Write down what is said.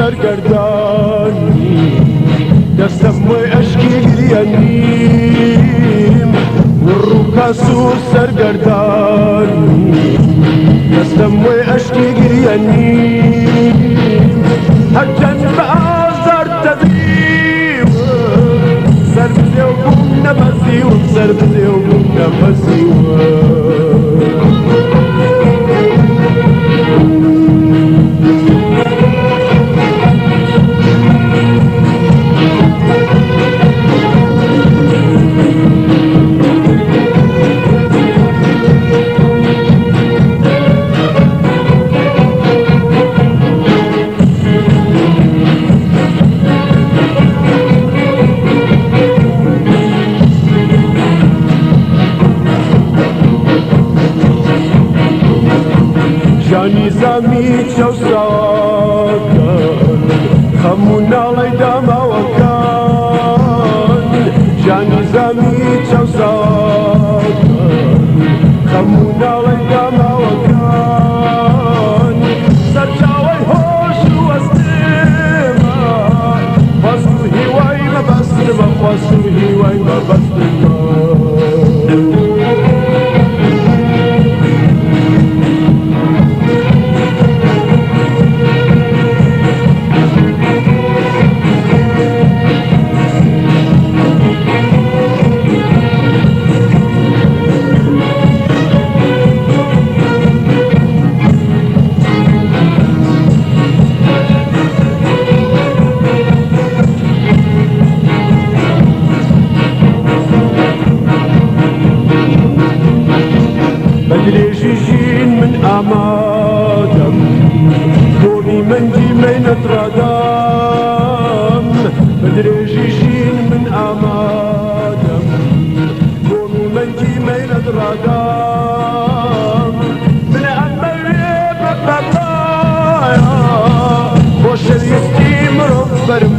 سرگردانی دستم وی اشکی گریانیم رو کاسو سرگردانی دستم وی اشکی گریانیم هرچند به آزار تدریم سر بده و بوم نفسی و سر بده و بوم نفسی جانی زمی چوساکن خموناڵی داماوەکان جانی زمی چوساکن خموناڵی داماوەکان سەرچاوەی هۆش و ئەستێمە خواست و هیوای مەبەستمە خواست و هیوای مەبەستمە بدرێژیژین من ئامادەم بۆ میمەنگی مەینەتڕادام بدرێژیژین من ئامادەم بۆ میمەنگی مەینەتڕادام من ئەمەوێ بەبەڵایە بۆ شەویستی مرۆڤ بەرم